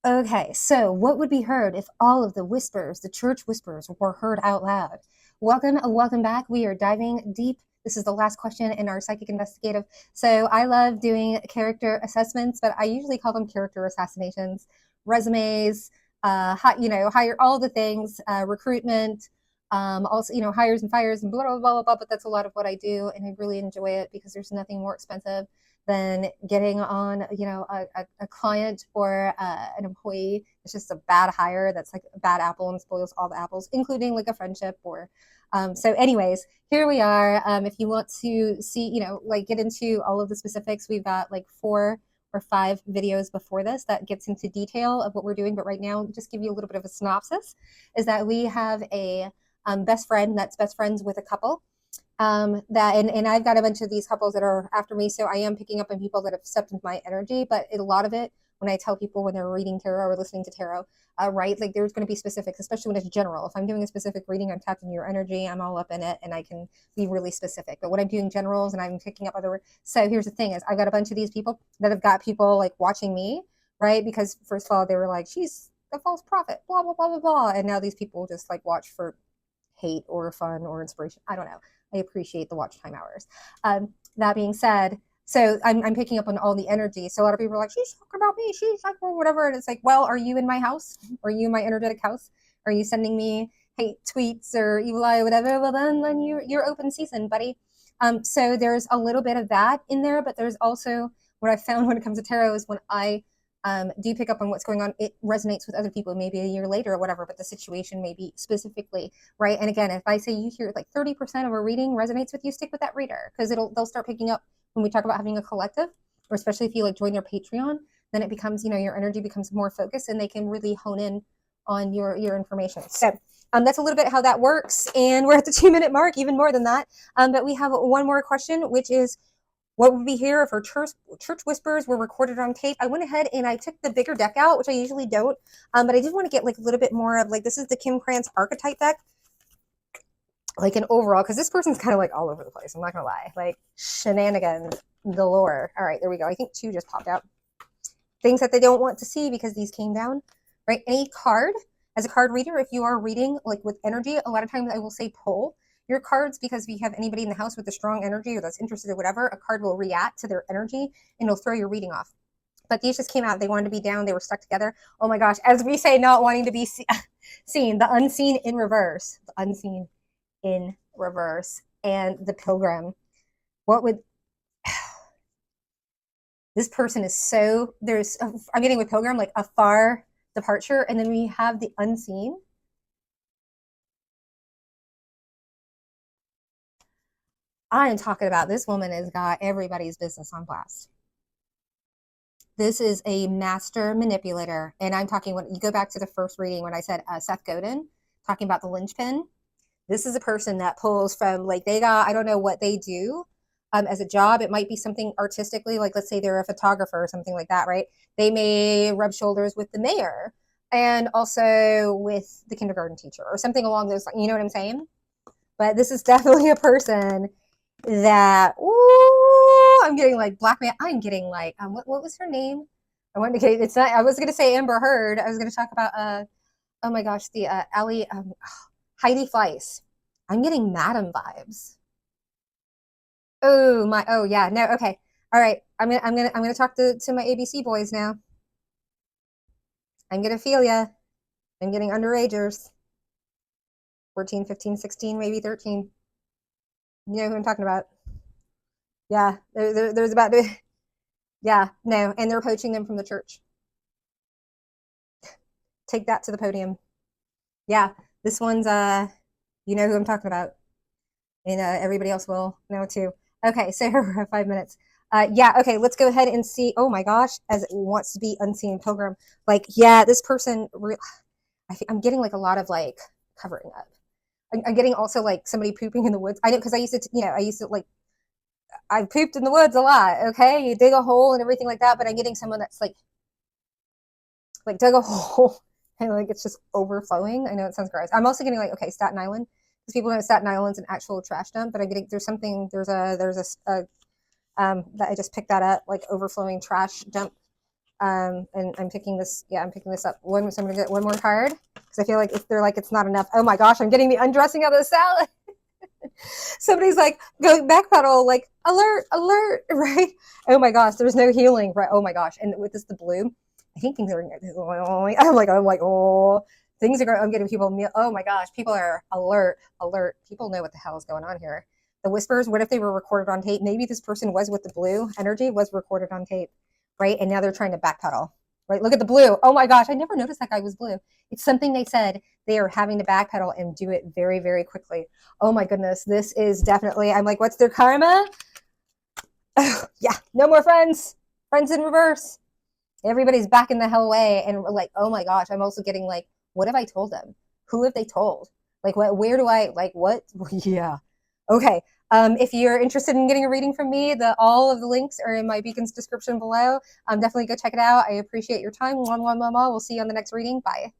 Okay, so what would be heard if all of the whispers, the church whispers, were heard out loud? Welcome back. We are diving deep. This is the last question in our psychic investigative. So I love doing character assessments, but I usually call them character assassinations, resumes, hire all the things, recruitment, also hires and fires and blah blah blah blah. But that's a lot of what I do, and I really enjoy it because there's nothing more expensive than getting on, a client or an employee. It's just a bad hire that's like a bad apple and spoils all the apples, including like a friendship or. So, anyways, here we are. If you want to see, get into all of the specifics, we've got like 4 or 5 videos before this that gets into detail of what we're doing. But right now, just give you a little bit of a synopsis, is that we have a best friend that's best friends with a couple and I've got a bunch of these couples that are after me, so I am picking up on people that have stepped into my energy. But a lot of it, when I tell people when they're reading tarot or listening to tarot, right, like there's going to be specifics, especially when it's general. If I'm doing a specific reading, I'm tapping your energy, I'm all up in it, and I can be really specific. But when I'm doing generals and I'm picking up other words, so here's the thing: is I've got a bunch of these people that have got people like watching me, right? Because first of all, they were like, she's a false prophet, blah blah blah blah blah, and now these people just like watch for hate or fun or inspiration. I don't know. I appreciate the watch time hours. That being said, so I'm picking up on all the energy. So a lot of people are like, she's talking about me. She's like, or whatever. And it's like, well, are you in my house? Are you in my energetic house? Are you sending me hate tweets or evil eye or whatever? Well, then you're open season, buddy. So there's a little bit of that in there, but there's also what I found when it comes to tarot is when I do you pick up on what's going on, it resonates with other people maybe a year later or whatever, but the situation may be specifically right. And again, if I say you hear like 30% of a reading resonates with you, stick with that reader, because they'll start picking up when we talk about having a collective, or especially if you like join their Patreon, then it becomes, your energy becomes more focused and they can really hone in on your information. So that's a little bit how that works, and we're at the 2-minute mark, even more than that. But we have one more question, which is, what would be here if her church whispers were recorded on tape? I went ahead and I took the bigger deck out, which I usually don't, but I did want to get like a little bit more of like, this is the Kim Krantz archetype deck, like an overall, because this person's kind of like all over the place. I'm not gonna lie, like shenanigans galore. All right, there we go. I think 2 just popped out. Things that they don't want to see because these came down, right? Any card, as a card reader, if you are reading like with energy, a lot of times I will say pull your cards, because if you have anybody in the house with a strong energy or that's interested or whatever, a card will react to their energy and it'll throw your reading off. But these just came out. They wanted to be down. They were stuck together. Oh my gosh. As we say, not wanting to be seen. The unseen in reverse. The unseen in reverse. And the pilgrim. What would... This person is so... I'm getting with pilgrim, like a far departure. And then we have the unseen. I am talking about, this woman has got everybody's business on blast. This is a master manipulator. And I'm talking, when you go back to the first reading when I said Seth Godin, talking about the linchpin. This is a person that pulls from, like, they got, I don't know what they do as a job. It might be something artistically, like let's say they're a photographer or something like that, right? They may rub shoulders with the mayor and also with the kindergarten teacher or something along those lines. You know what I'm saying? But this is definitely a person that, ooh, I'm getting like black man. I'm getting like, what was her name? I wanted to get, it's not, I was going to say Amber Heard. I was going to talk about, oh my gosh, the Ellie, Heidi Fleiss. I'm getting Madam vibes. Oh yeah, no, okay. All right. I'm gonna talk to my ABC boys now. I'm gonna feel ya. I'm getting underagers. 14, 15, 16, maybe 13. You know who I'm talking about. Yeah, there's about to, yeah, no, and they're poaching them from the church. Take that to the podium. Yeah, this one's, you know who I'm talking about. And everybody else will know too. Okay, so we're at 5 minutes. Yeah, okay, let's go ahead and see. Oh my gosh, as it wants to be unseen pilgrim. Like, yeah, this person, I'm getting like a lot of like covering up. I'm getting also like somebody pooping in the woods. I know, because I used to like, I've pooped in the woods a lot, okay? You dig a hole and everything like that, but I'm getting someone that's like dug a hole and like it's just overflowing. I know it sounds gross. I'm also getting like, okay, Staten Island, because people know Staten Island's an actual trash dump, but I'm getting, there's a that I just picked that up, like overflowing trash dump And I'm picking this. Yeah, I'm picking this up. So I'm gonna get one more card because I feel like if they're like it's not enough. Oh my gosh, I'm getting the undressing of the salad. Somebody's like, go backpedal, like alert, alert, right? Oh my gosh, there's no healing, right? Oh my gosh, and with this the blue, I think things are. I'm like, oh, things are. I'm getting people. Oh my gosh, people are alert, alert. People know what the hell is going on here. The whispers. What if they were recorded on tape? Maybe this person was with the blue energy was recorded on tape, right? And now they're trying to backpedal, right? Look at the blue. Oh my gosh, I never noticed that guy was blue. It's something they said they are having to backpedal and do it very, very quickly. Oh my goodness, this is definitely. I'm like, what's their karma? Yeah, no more friends. Friends in reverse. Everybody's backing the hell away, and like, oh my gosh, I'm also getting like, what have I told them? Who have they told? Like, what? Where do I like? What? Yeah. Okay. If you're interested in getting a reading from me, all of the links are in my beacon's description below. Definitely go check it out. I appreciate your time. We'll see you on the next reading. Bye.